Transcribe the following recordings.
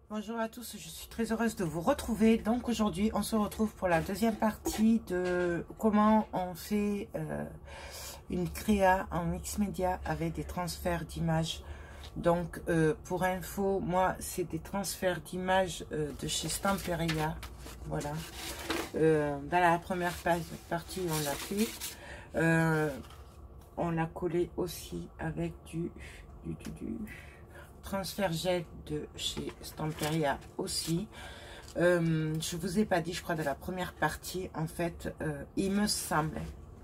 Bonjour à tous, je suis très heureuse de vous retrouver. Donc aujourd'hui, on se retrouve pour la deuxième partie de comment on fait une créa en mix média avec des transferts d'images. Donc pour info, moi c'est des transferts d'images de chez Stamperia. Voilà. Dans la première partie, on l'a fait. On l'a collé aussi avec du transfert gel de chez Stamperia aussi. Je vous ai pas dit, je crois, de la première partie, en fait, il me semble,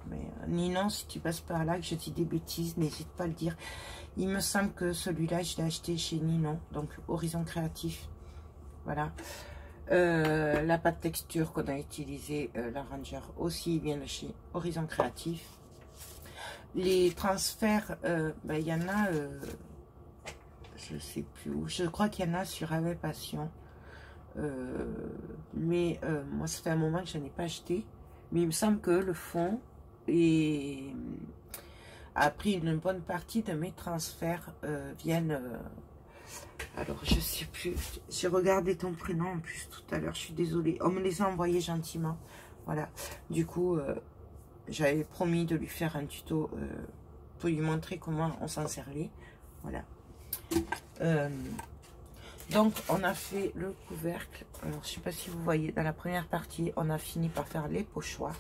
mais Ninon, si tu passes par là, que je dis des bêtises, n'hésite pas à le dire. Il me semble que celui-là, je l'ai acheté chez Ninon, donc Horizon Créatif. Voilà. La pâte texture qu'on a utilisée, l'Arranger aussi, vient de chez Horizon Créatif. Les transferts, il y en a, je sais plus où, je crois qu'il y en a sur Ave Passion. Mais moi ça fait un moment que je n'ai pas acheté, mais il me semble que le fond a pris une bonne partie de mes transferts viennent alors je sais plus, j'ai regardé ton prénom en plus tout à l'heure, je suis désolée, on me les a envoyés gentiment, voilà, du coup j'avais promis de lui faire un tuto pour lui montrer comment on s'en servait, voilà. Donc on a fait le couvercle. Alors je sais pas si vous voyez, dans la première partie on a fini par faire les pochoirs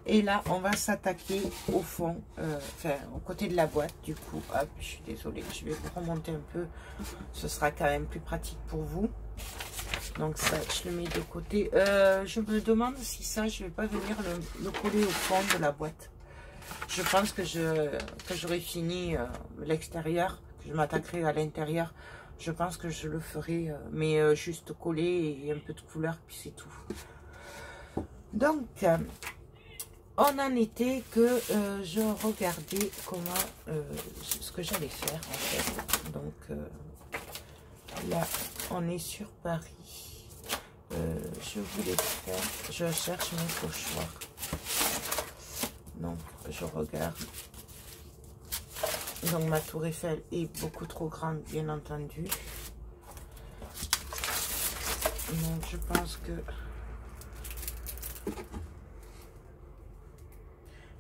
et là on va s'attaquer au fond, enfin au côté de la boîte. Du coup hop, je suis désolée, je vais vous remonter un peu, ce sera quand même plus pratique pour vous. Donc ça je le mets de côté. Je me demande si ça je vais pas venir le coller au fond de la boîte. Je pense que j'aurai fini l'extérieur, que je m'attaquerai à l'intérieur. Je pense que je le ferai, mais juste coller et un peu de couleur, puis c'est tout. Donc, on en était que je regardais comment, ce que j'allais faire en fait. Donc, là, on est sur Paris. Je voulais faire, je cherche mes pochoirs. Donc, je regarde. Donc ma tour Eiffel est beaucoup trop grande, bien entendu. Donc je pense que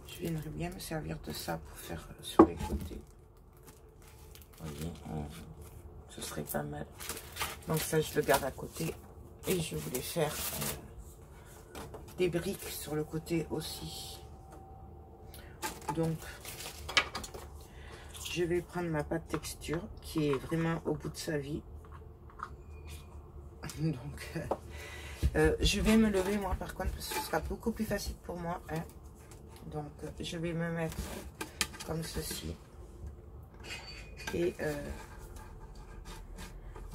je viendrais bien me servir de ça pour faire sur les côtés. Vous voyez, ce serait pas mal. Donc ça je le garde à côté. Et je voulais faire des briques sur le côté aussi. Donc je vais prendre ma pâte texture qui est vraiment au bout de sa vie. Donc, je vais me lever moi par contre parce que ce sera beaucoup plus facile pour moi. Hein. Donc, je vais me mettre comme ceci. Et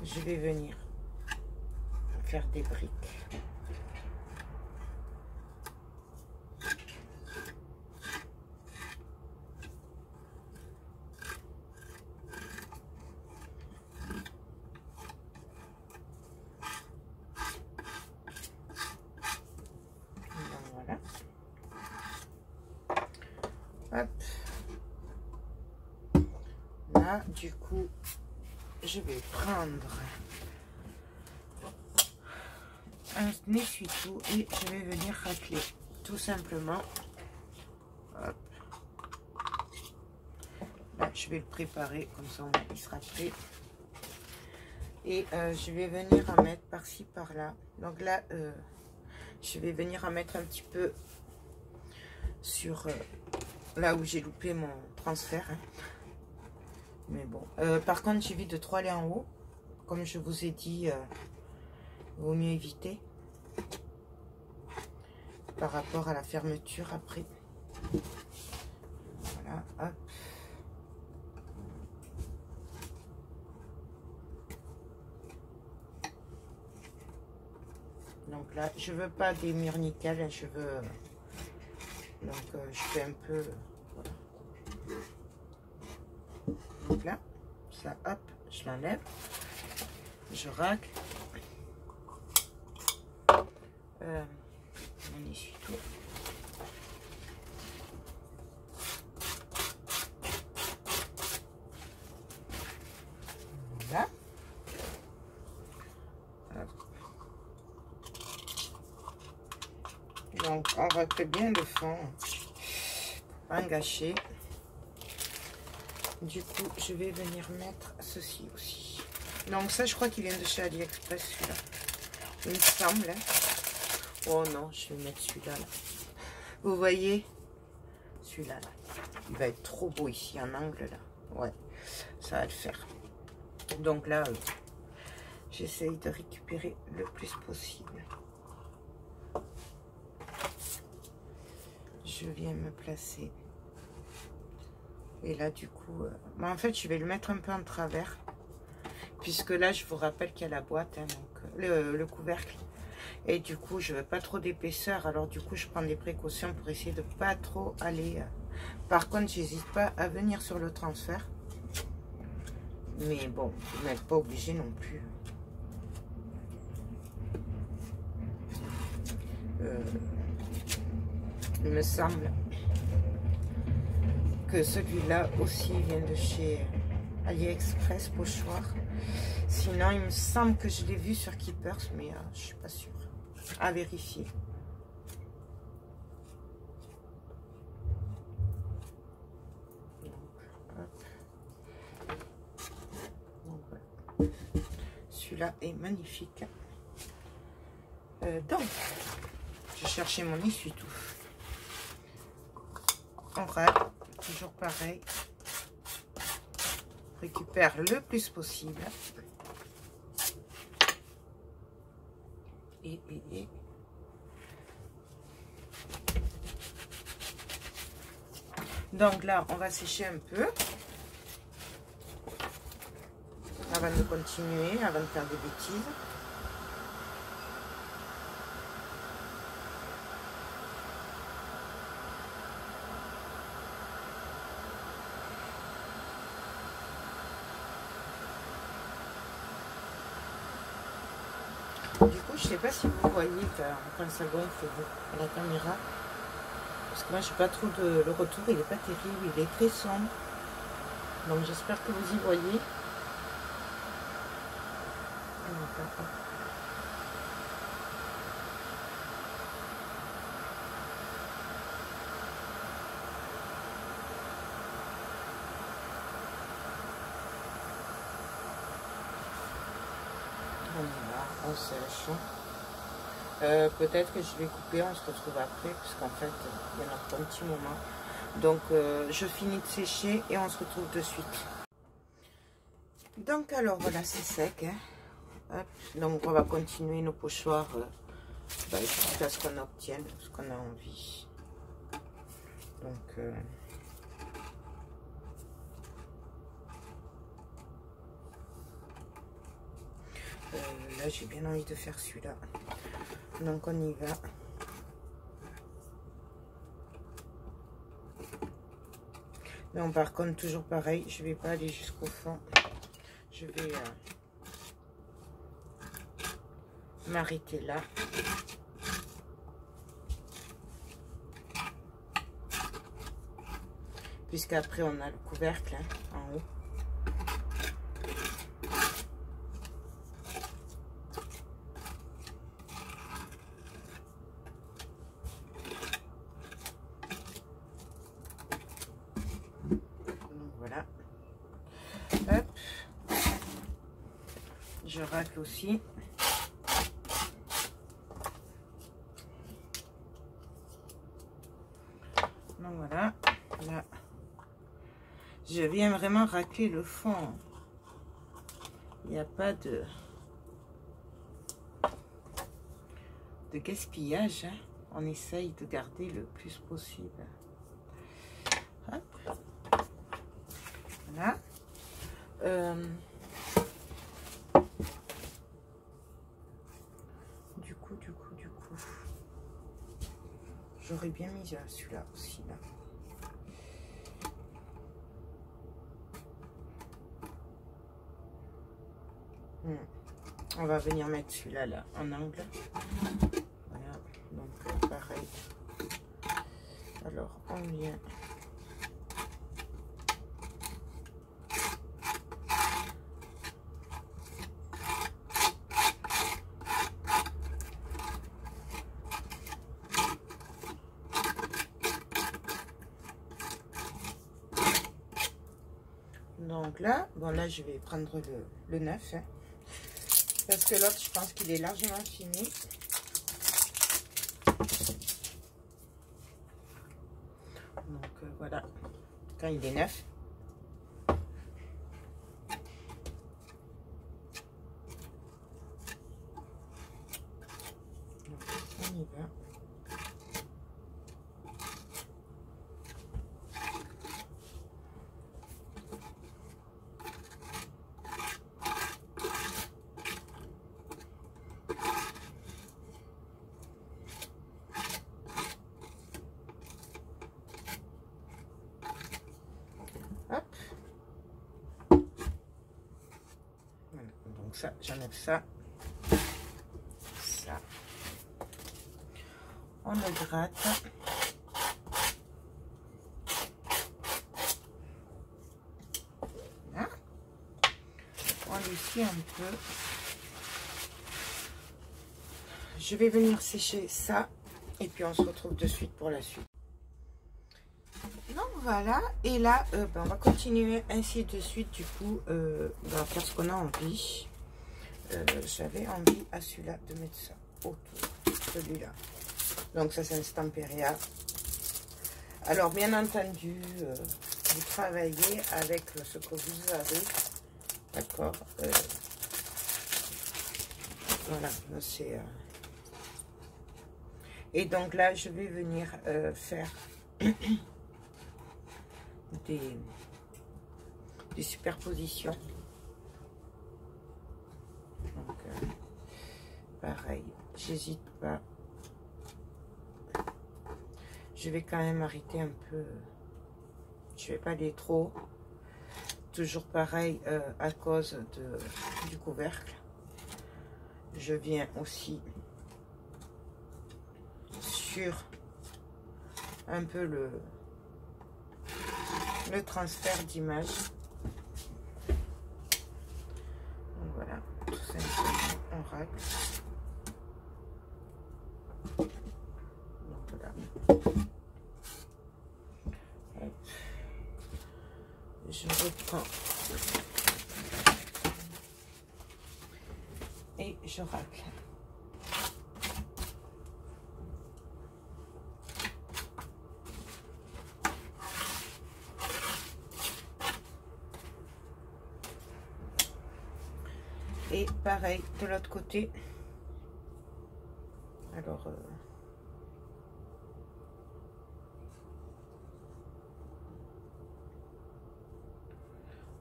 je vais venir faire des briques. Hop. Là, du coup, je vais prendre un essuie-tout et je vais venir racler tout simplement. Hop. Là, je vais le préparer comme ça, il sera prêt. Et je vais venir en mettre par-ci, par-là. Donc là, je vais venir en mettre un petit peu sur là où j'ai loupé mon transfert. Hein. Mais bon. Par contre, j'évite de trop aller en haut. Comme je vous ai dit, vaut mieux éviter. Par rapport à la fermeture après. Voilà, hop. Donc là, je veux pas des murs nickel, hein, je veux... Donc, je fais un peu... Voilà. Donc là, ça, hop, je l'enlève. Je racle. On essuie tout. Voilà. Donc, on racle bien le fond. Pas en gâcher. Du coup, je vais venir mettre ceci aussi. Donc, ça, je crois qu'il vient de chez AliExpress, celui-là. Il me semble. Hein. Oh non, je vais mettre celui-là. Là. Vous voyez? Celui-là, là. Il va être trop beau ici, en angle, là. Ouais, ça va le faire. Donc là, j'essaye de récupérer le plus possible. Je viens me placer. Et là, du coup, en fait, je vais le mettre un peu en travers. Puisque là, je vous rappelle qu'il y a la boîte, hein, donc, le couvercle. Et du coup, je veux pas trop d'épaisseur. Alors, du coup, je prends des précautions pour essayer de pas trop aller. Par contre, j'hésite pas à venir sur le transfert. Mais bon, vous n'êtes pas obligé non plus. Il me semble que celui-là aussi vient de chez AliExpress, pochoir. Sinon, il me semble que je l'ai vu sur Keepers, mais je suis pas sûre. À vérifier. Voilà. Celui-là est magnifique. Donc, je cherchais mon essuie-tout. On râle, toujours pareil. Récupère le plus possible. Et. Donc là, on va sécher un peu. Avant de continuer, avant de faire des bêtises. Du coup, je sais pas si vous voyez quand ça gonfle à la caméra. Parce que moi, je n'ai pas trop de... Le retour, il n'est pas terrible, il est très sombre. Donc, j'espère que vous y voyez. On y va, on sèche. Peut-être que je vais couper, on se retrouve après, parce qu'en fait, il y en a pour un petit moment. Donc, je finis de sécher et on se retrouve de suite. Donc, alors, voilà, c'est sec. Hein. Hop. Donc, on va continuer nos pochoirs jusqu'à ce qu'on obtienne ce qu'on a envie. Donc, là, j'ai bien envie de faire celui-là. Donc, on y va. Non, par contre, toujours pareil, je vais pas aller jusqu'au fond. Je vais m'arrêter là. Puisqu'après, on a le couvercle hein, en haut. Voilà. Hop. Je racle aussi. Donc voilà. Là. Je viens vraiment racler le fond. Il n'y a pas de gaspillage. Hein. On essaye de garder le plus possible. Hop. Voilà. Du coup, j'aurais bien mis celui-là aussi là. On va venir mettre celui-là là en angle. Voilà, donc pareil. Alors on vient. Donc là, bon là je vais prendre le 9. Hein, parce que l'autre, je pense qu'il est largement fini. Donc voilà, quand il est neuf. Donc, on y va. Hop. Voilà. Donc ça, j'enlève ça. Ça. On le gratte. Là. On l'essuie un peu. Je vais venir sécher ça. Et puis on se retrouve de suite pour la suite. Donc voilà, et là on va continuer ainsi de suite. Du coup on va faire ce qu'on a envie. J'avais envie à celui-là de mettre ça autour, celui-là. Donc ça c'est un Stamperia. Alors bien entendu vous travaillez avec ce que vous avez, d'accord. Voilà, c'est et donc là je vais venir faire des superpositions. Donc pareil, j'hésite pas. Je vais quand même arrêter un peu, je vais pas aller trop, toujours pareil à cause du couvercle. Je viens aussi sur un peu le transfert d'image. Voilà, tout simplement on règle. Donc voilà. Hop. Je reprends et je racle. Et pareil de l'autre côté. Alors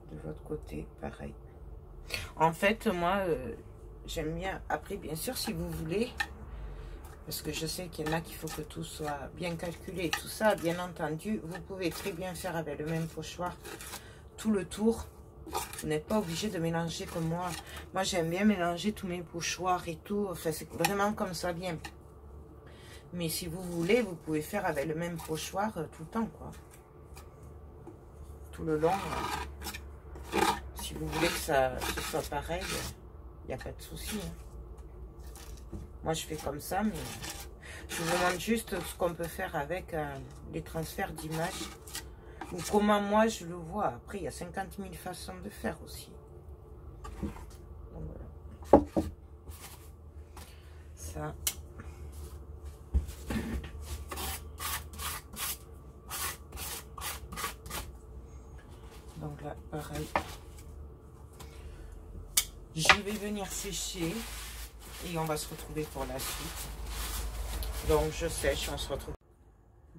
de l'autre côté pareil. En fait moi j'aime bien, après bien sûr si vous voulez, parce que je sais qu'il y en a qu'il faut que tout soit bien calculé, tout ça bien entendu, vous pouvez très bien faire avec le même pochoir tout le tour. Vous n'êtes pas obligé de mélanger comme moi. Moi, j'aime bien mélanger tous mes pochoirs et tout. Enfin, c'est vraiment comme ça, bien. Mais si vous voulez, vous pouvez faire avec le même pochoir tout le temps, quoi. Tout le long. Si vous voulez que ce soit pareil, il n'y a pas de souci. Hein. Moi, je fais comme ça, mais je vous montre juste ce qu'on peut faire avec les transferts d'images. Ou comment moi je le vois. Après, il y a 50 000 façons de faire aussi. Donc, voilà. Ça. Donc là, pareil. Je vais venir sécher. Et on va se retrouver pour la suite. Donc, je sèche, on se retrouve.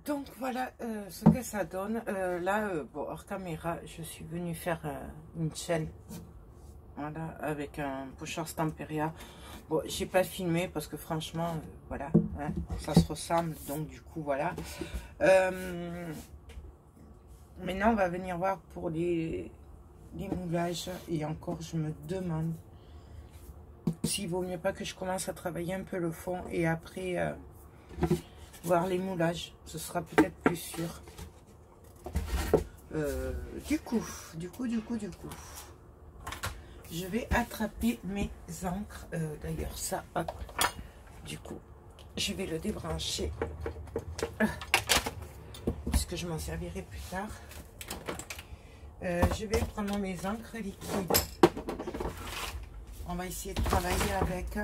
Donc voilà ce que ça donne. Là, bon, hors caméra, je suis venue faire une chaîne, voilà, avec un pochoir Stamperia. Bon, j'ai pas filmé parce que franchement, voilà, hein, ça se ressemble. Donc du coup, voilà. Maintenant, on va venir voir pour les moulages. Et encore, je me demande s'il vaut mieux pas que je commence à travailler un peu le fond et après voir les moulages, ce sera peut-être plus sûr. Du coup, je vais attraper mes encres. D'ailleurs, ça, hop, du coup, je vais le débrancher puisque je m'en servirai plus tard. Je vais prendre mes encres liquides. On va essayer de travailler avec.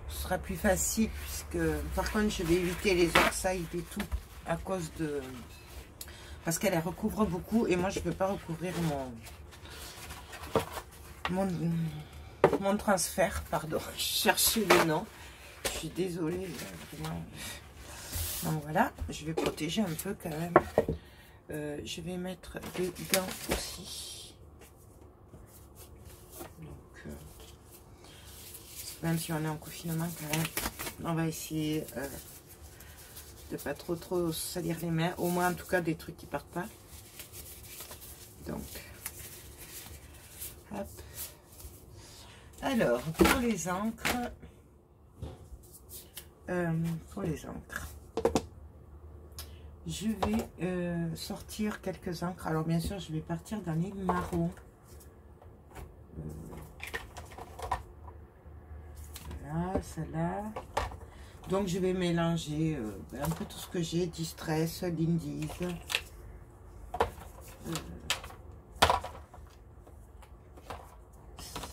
Ce sera plus facile puisque par contre je vais éviter les oxydes et tout à cause de... Parce qu'elle recouvre beaucoup et moi je ne peux pas recouvrir mon transfert, pardon. Je cherchais le nom. Je suis désolée. Vraiment. Donc voilà, je vais protéger un peu quand même. Je vais mettre des gants aussi. Donc, même si on est en confinement quand même, on va essayer de pas trop salir les mains. Au moins en tout cas des trucs qui partent pas. Donc, hop. Alors, pour les encres, je vais sortir quelques encres. Alors bien sûr, je vais partir dans les marrons. Voilà, celle-là. Donc je vais mélanger un peu tout ce que j'ai, Distress, Lindy's.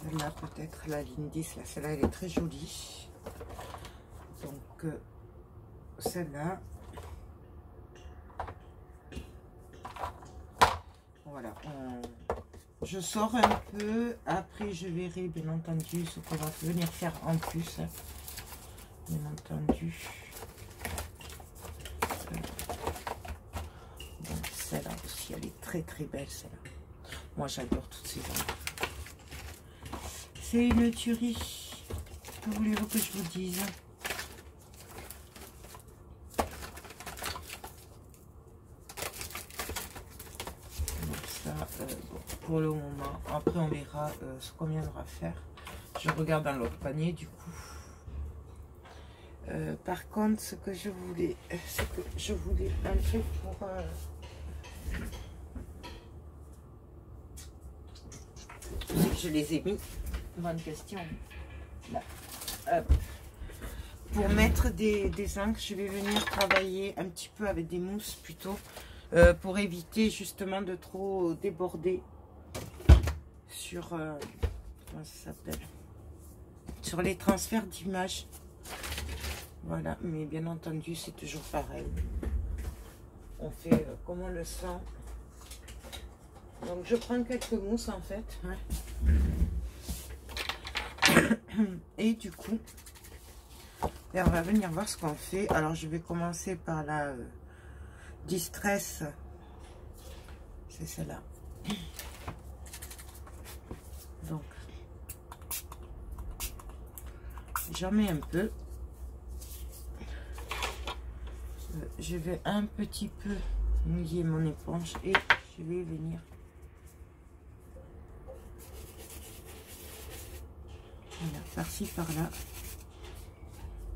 Celle-là peut-être, la Lindy's, là, celle-là elle est très jolie. Donc celle-là. Voilà, je sors un peu, après je verrai bien entendu ce qu'on va venir faire en plus, bien entendu. Donc celle-là aussi, elle est très belle celle-là. Moi j'adore toutes ces encres. C'est une tuerie, que voulez-vous que je vous dise? Bon, pour le moment, après on verra ce qu'on viendra faire. Je regarde dans l'autre panier du coup. Par contre, ce que je voulais un truc pour je les ai mis. Bonne question. Là. Pour mettre des encres, je vais venir travailler un petit peu avec des mousses plutôt. Pour éviter justement de trop déborder sur comment ça s'appelle, sur les transferts d'images. Voilà, mais bien entendu c'est toujours pareil, on fait comme on le sent. Donc je prends quelques mousses en fait, ouais. Et du coup et on va venir voir ce qu'on fait. Alors je vais commencer par la Distress, c'est celle-là. Donc, j'en mets un peu. Je vais un petit peu mouiller mon éponge et je vais venir. Voilà, par-ci, par-là.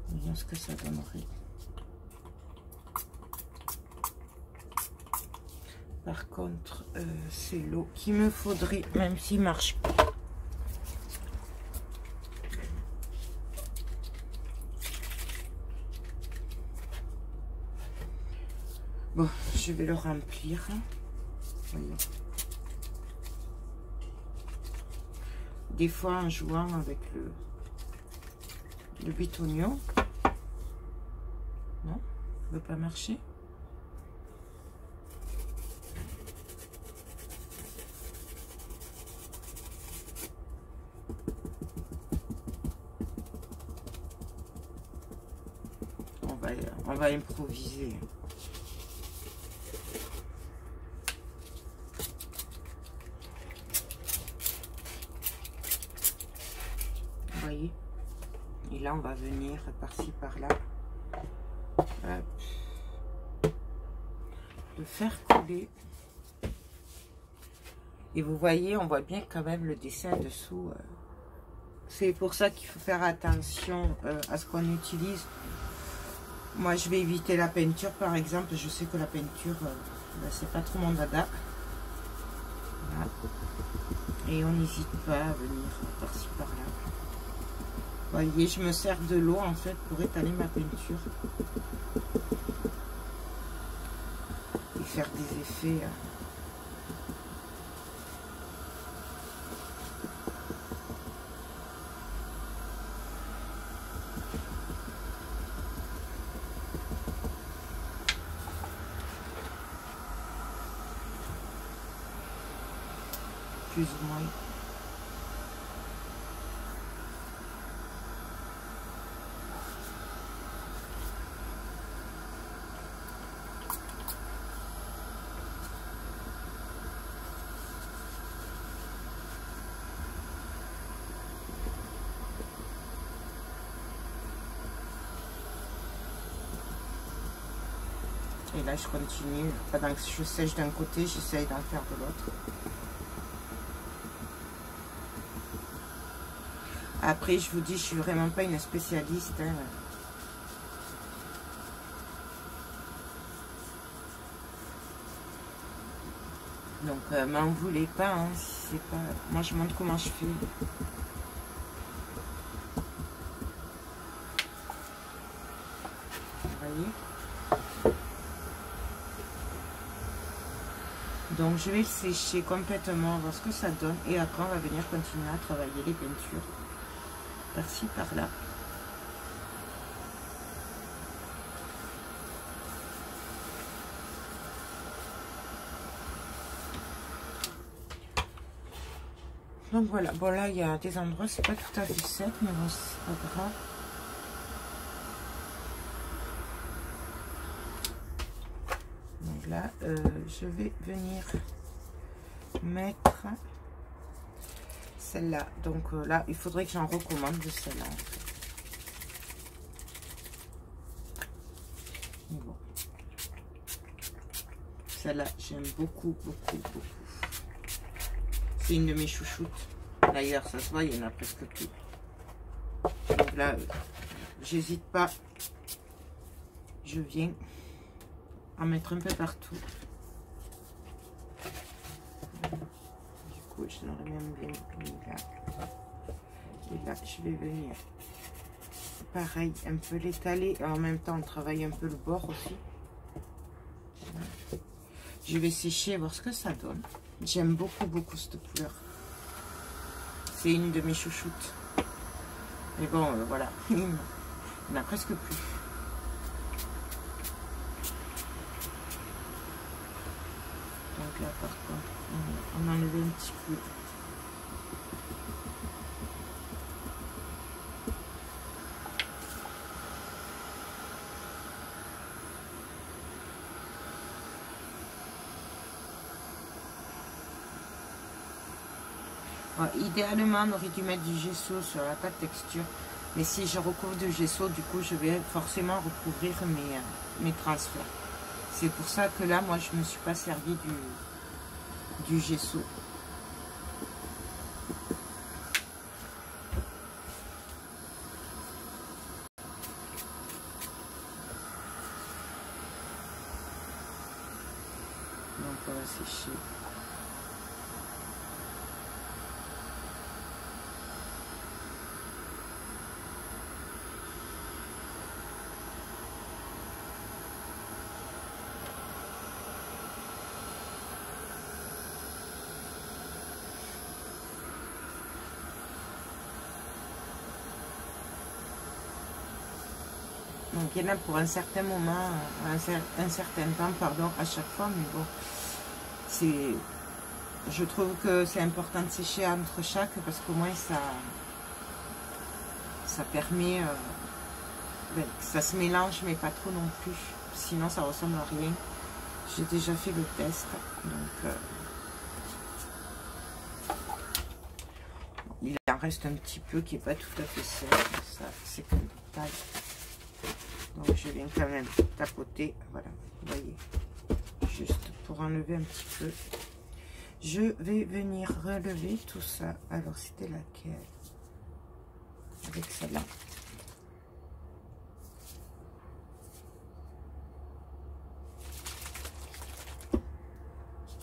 Voyons ce que ça donnerait. Par contre, c'est l'eau qu'il me faudrait, même s'il marche pas. Bon, je vais le remplir. Voyons. Des fois, en jouant avec le bitonio. Non, ça ne veut pas marcher. On va improviser. Vous voyez? Et là, on va venir par-ci, par-là. Le faire couler. Et vous voyez, on voit bien quand même le dessin dessous. C'est pour ça qu'il faut faire attention à ce qu'on utilise. Moi, je vais éviter la peinture, par exemple. Je sais que la peinture, c'est pas trop mon dada. Voilà. Et on n'hésite pas à venir par-ci, par-là. Vous voyez, je me sers de l'eau, en fait, pour étaler ma peinture. Et faire des effets plus ou moins. Et là, je continue. Pendant que je sèche d'un côté, j'essaye d'en faire de l'autre. Après, je vous dis, je suis vraiment pas une spécialiste. Hein. Donc, m'en voulez pas, hein, si c'est pas... Moi, je montre comment je fais. Vous voyez? Donc, je vais le sécher complètement, voir ce que ça donne. Et après, on va venir continuer à travailler les peintures. Par-ci, par-là. Donc voilà, bon là il y a des endroits, c'est pas tout à fait sec, mais bon, c'est pas grave. Donc là, je vais venir mettre celle-là. Donc là, il faudrait que j'en recommande de celle-là. En fait. Mais bon. Celle-là, j'aime beaucoup, beaucoup, beaucoup. C'est une de mes chouchoutes. D'ailleurs, ça se voit, il y en a presque plus. Donc là, j'hésite pas. Je viens en mettre un peu partout. Du coup, je l'aurais même bien mis là. Et là, je vais venir, pareil, un peu l'étaler. En même temps, on travaille un peu le bord aussi. Je vais sécher, voir ce que ça donne. J'aime beaucoup, beaucoup cette couleur. C'est une de mes chouchoutes. Mais bon, voilà. Il n'y en a presque plus. Donc là, par contre, on enlève un petit peu. Ouais, idéalement, on aurait dû mettre du gesso sur la pâte texture. Mais si je recouvre du gesso, du coup, je vais forcément recouvrir mes transferts. C'est pour ça que là, moi, je ne me suis pas servi du gesso. Donc, on va sécher. Donc il y en a pour un certain moment, un certain temps, pardon, à chaque fois, mais bon, je trouve que c'est important de sécher entre chaque, parce qu'au moins ça permet que ça se mélange, mais pas trop non plus, sinon ça ressemble à rien. J'ai déjà fait le test, donc il en reste un petit peu qui n'est pas tout à fait sec, ça c'est comme taille. Donc je viens quand même tapoter, voilà, vous voyez, juste pour enlever un petit peu. Je vais venir relever tout ça. Alors c'était laquelle? Avec celle-là.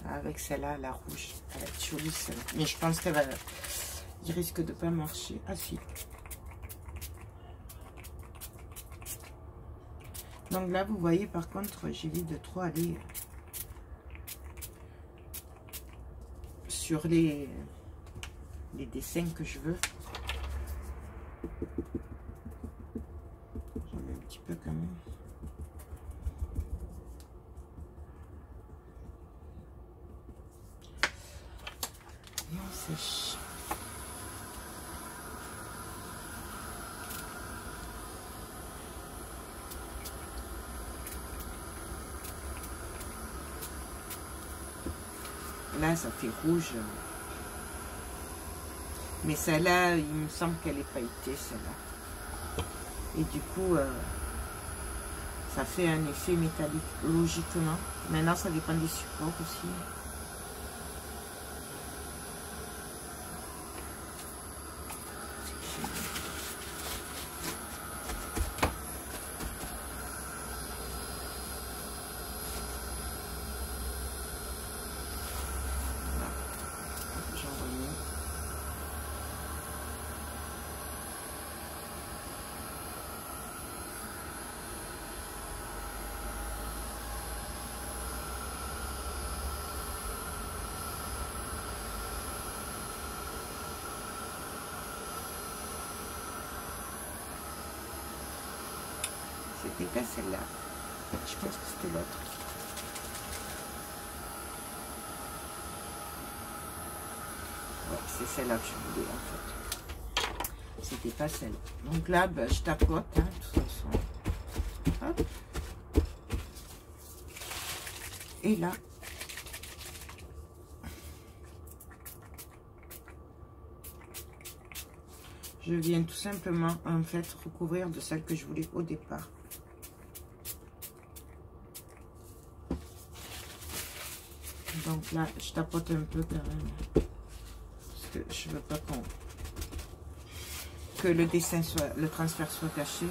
Avec celle-là, la rouge, elle va être jolie celle-là. Mais je pense qu'elle va, il risque de pas marcher. Ah si. Donc là, vous voyez, par contre, j'évite de trop aller sur les dessins que je veux. J'en mets un petit peu quand même. sèche. Là, ça fait rouge. Mais celle-là, il me semble qu'elle est pailletée, celle-là. Et du coup, ça fait un effet métallique, logiquement. Maintenant, ça dépend des supports aussi. C'était pas celle-là. Je pense que c'était l'autre. Ouais, c'est celle-là que je voulais en fait. C'était pas celle-là. Donc là, ben, je tapote, hein, de toute façon. Hop. Et là, je viens tout simplement en fait recouvrir de celle que je voulais au départ. Donc là, je tapote un peu quand même. Parce que je veux pas que le dessin soit, le transfert soit caché.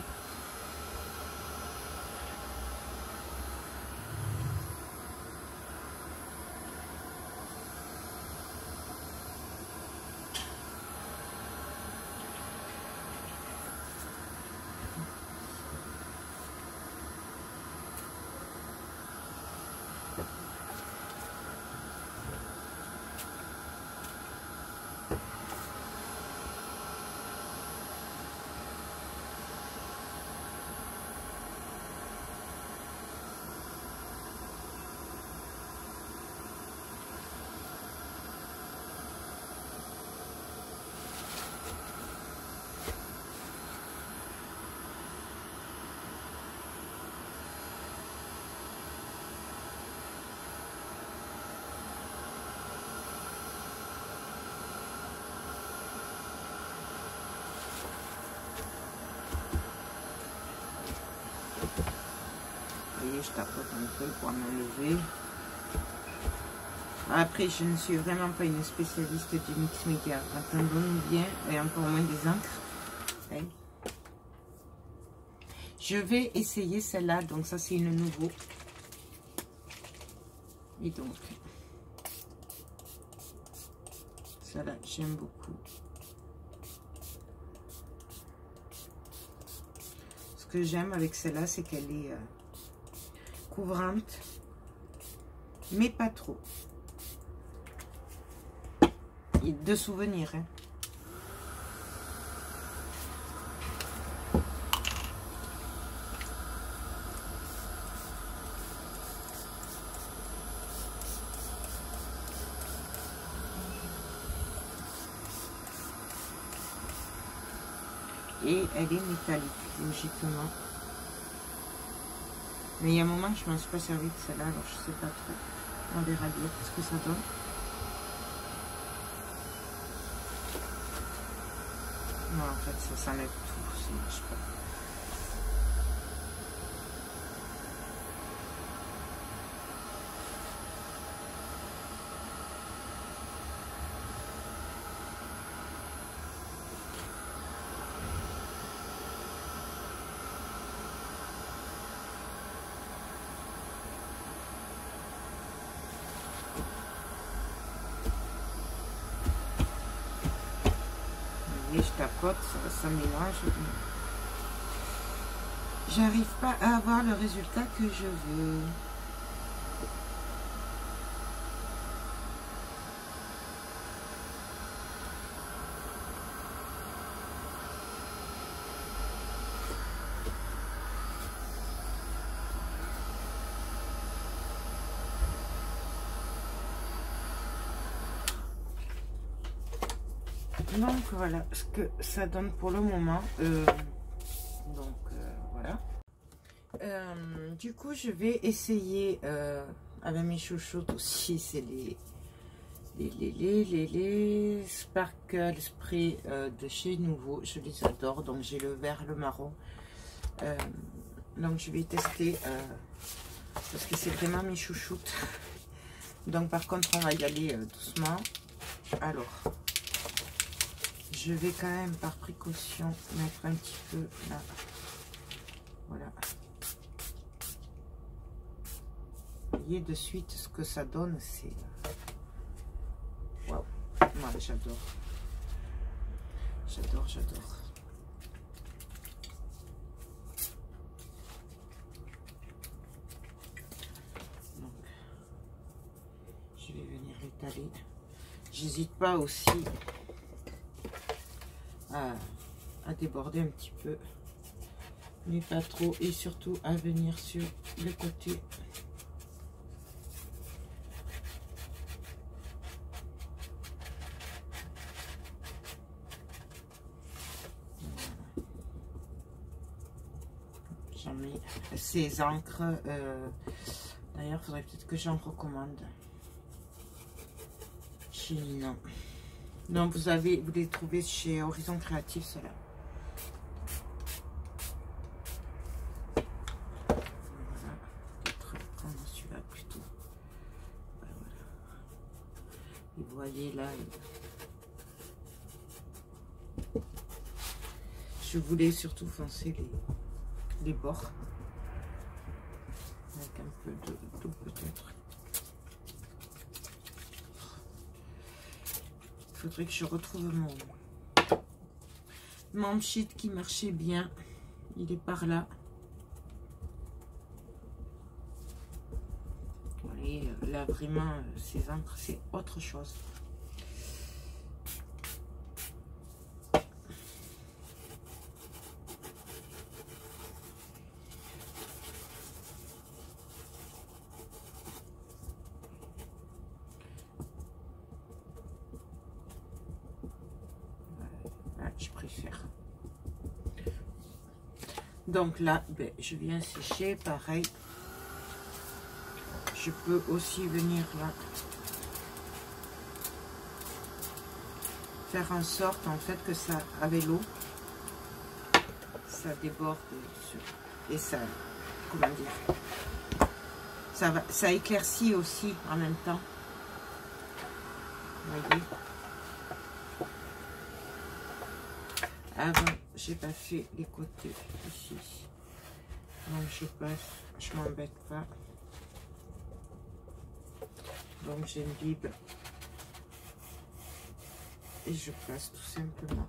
Je tapote un peu pour m'enlever. Après, je ne suis vraiment pas une spécialiste du mix média. Quand on donne bien, et encore moins des encres. Okay. Je vais essayer celle-là. Donc ça, c'est une nouveau. Et donc, celle-là, j'aime beaucoup. Ce que j'aime avec celle-là, c'est qu'elle est couvrante, mais pas trop. Et de souvenirs. Hein. Et elle est métallique, logiquement. Mais il y a un moment que je ne m'en suis pas servi de celle-là, alors je ne sais pas trop. On verra bien ce que ça donne. Non, en fait, ça s'enlève tout, ça ne marche pas. Je tapote, ça mélange. J'arrive pas à avoir le résultat que je veux. Donc voilà ce que ça donne pour le moment. Voilà. Du coup, je vais essayer avec mes chouchoutes aussi. C'est les Sparkle Spray de chez Nouveau. Je les adore. Donc j'ai le vert, le marron. Donc je vais tester parce que c'est vraiment mes chouchoutes. Donc par contre, on va y aller doucement. Alors, je vais quand même par précaution mettre un petit peu là. Voilà. Vous voyez de suite ce que ça donne, c'est... Waouh! Moi, j'adore. J'adore, j'adore. Donc, je vais venir l'étaler. J'hésite pas aussi à déborder un petit peu, mais pas trop, et surtout à venir sur le côté. J'en mets ces encres, d'ailleurs il faudrait peut-être que j'en recommande chez Nina. Non, vous les trouvez chez Horizon Créatif, cela. Voilà, peut-être prendre celui-là plutôt. Voilà. Et vous voyez là, je voulais surtout foncer les bords avec un peu d'eau peut-être. Il faudrait que je retrouve mon sheet qui marchait bien. Il est par là. Vous voyez, là vraiment, ces encres, c'est autre chose. Je préfère. Donc là, ben, je viens sécher, pareil. Je peux aussi venir là faire en sorte en fait que ça, avec l'eau, ça déborde et ça, comment dire, ça éclaircit aussi en même temps. Vous voyez. Avant, j'ai pas fait les côtés ici. Donc je passe, je m'embête pas. Donc j'imbibe et je passe tout simplement.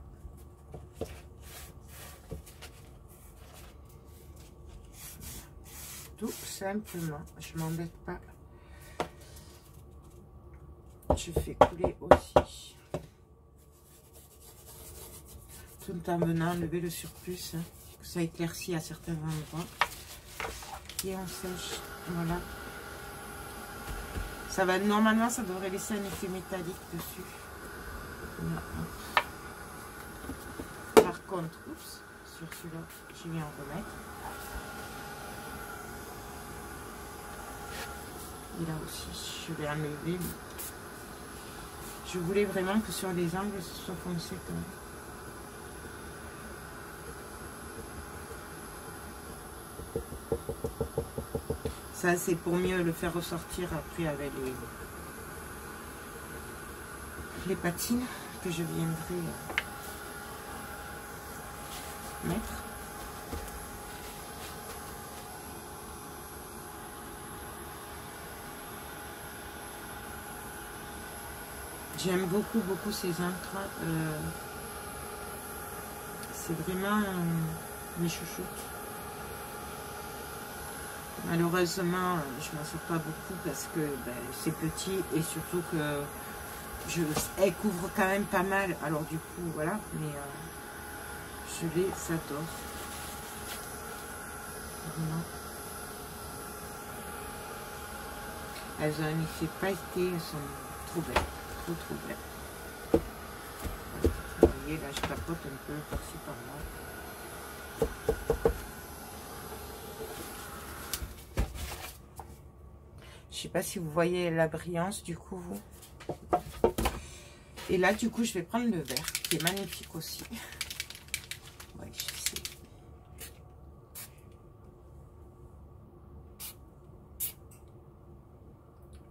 Tout simplement, je m'embête pas. Je fais couler aussi. Tout en venant enlever le surplus, hein, que ça éclaircit à certains endroits. Et on sèche, voilà. Ça va, normalement, ça devrait laisser un effet métallique dessus. Voilà. Par contre, oups, sur celui-là, je vais en remettre. Et là aussi, je vais enlever. Je voulais vraiment que sur les angles, ce soit foncé quand même. Ça, c'est pour mieux le faire ressortir après avec les patines que je viendrai mettre. J'aime beaucoup ces encres. C'est vraiment mes chouchoutes. Malheureusement, je m'en sors pas beaucoup parce que ben, c'est petit et surtout que elle couvre quand même pas mal. Alors du coup, voilà, mais je les adore. Vraiment. Elles ont un effet pailleté, elles sont trop belles, trop belles. voyez, là, je tapote un peu par-ci, par-là. Je sais pas si vous voyez la brillance, du coup, vous. Et là, du coup, je vais prendre le vert, qui est magnifique aussi. Oui, je sais.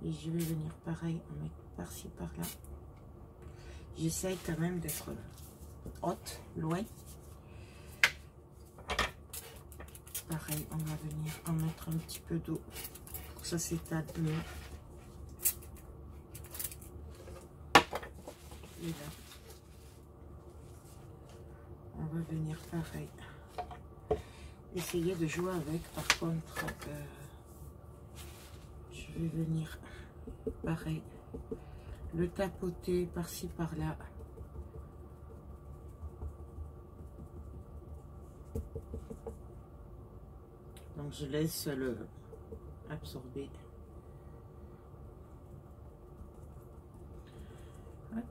Et je vais venir pareil, en mettre par-ci, par-là. J'essaye quand même d'être haute, loin. Pareil, on va venir en mettre un petit peu d'eau pour que ça s'étale mieux. Et là, on va venir pareil. Essayer de jouer avec. Par contre, je vais venir pareil. Le tapoter par-ci, par-là. Donc, je laisse le absorber. Hop.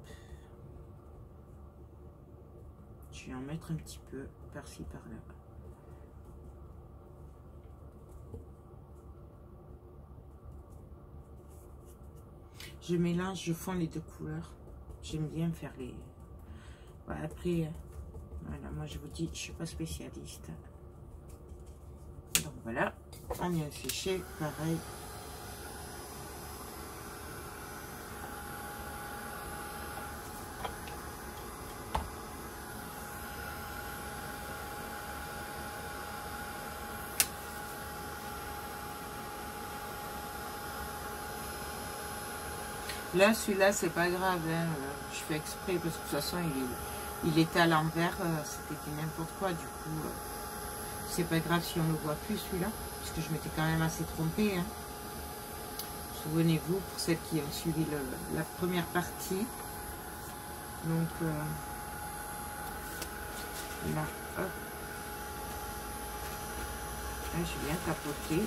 Je vais en mettre un petit peu par-ci, par-là. Je mélange, je fonds les deux couleurs. J'aime bien faire les... Ouais, après, voilà, moi je vous dis, je suis pas spécialiste. Donc voilà, on vient sécher, pareil. Là, celui-là, c'est pas grave, hein. Je fais exprès parce que de toute façon, il était à l'envers, c'était du n'importe quoi. Du coup, c'est pas grave si on le voit plus celui-là, parce que je m'étais quand même assez trompée. Hein. Souvenez-vous, pour celles qui ont suivi la première partie. Donc, là, hop. Là, je viens tapoter.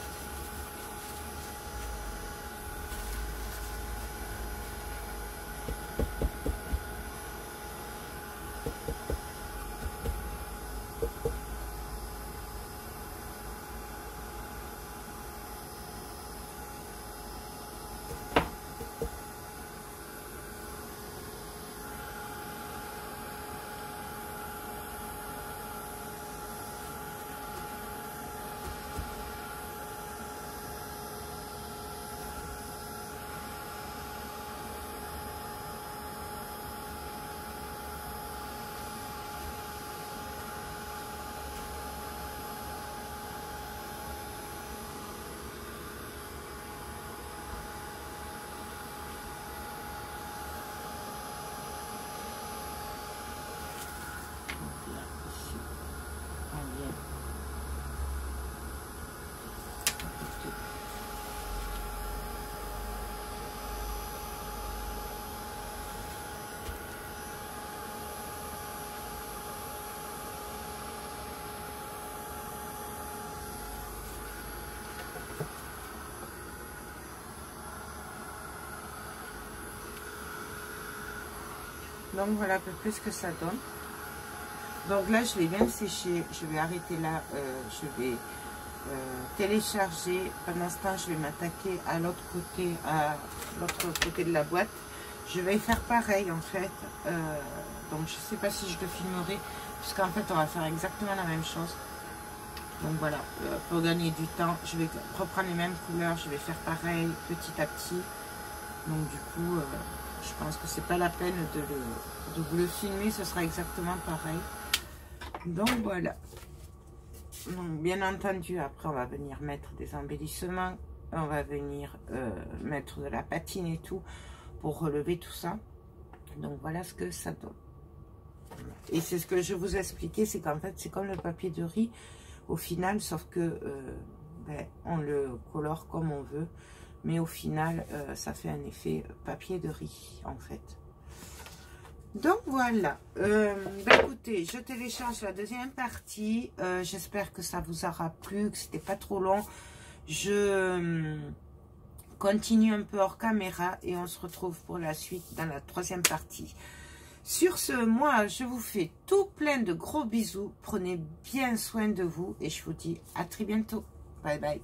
Donc voilà à peu près ce que ça donne. Donc là je l'ai bien séché, je vais arrêter là, je vais télécharger. Pendant ce temps je vais m'attaquer à l'autre côté de la boîte. Je vais faire pareil en fait, donc je sais pas si je le filmerai, puisqu'en fait on va faire exactement la même chose. Donc voilà, pour gagner du temps, je vais reprendre les mêmes couleurs, je vais faire pareil petit à petit. Donc du coup, je pense que c'est pas la peine de vous le filmer, ce sera exactement pareil. Donc voilà. Donc, bien entendu, après on va venir mettre des embellissements, on va venir mettre de la patine et tout pour relever tout ça. Donc voilà ce que ça donne. Et c'est ce que je vous expliquais, c'est qu'en fait c'est comme le papier de riz au final, sauf que on le colore comme on veut. Mais au final, ça fait un effet papier de riz, en fait. Donc, voilà. Écoutez, je télécharge la deuxième partie. J'espère que ça vous aura plu, que c'était pas trop long. Je continue un peu hors caméra et on se retrouve pour la suite dans la troisième partie. Sur ce, moi, je vous fais tout plein de gros bisous. Prenez bien soin de vous et je vous dis à très bientôt. Bye bye.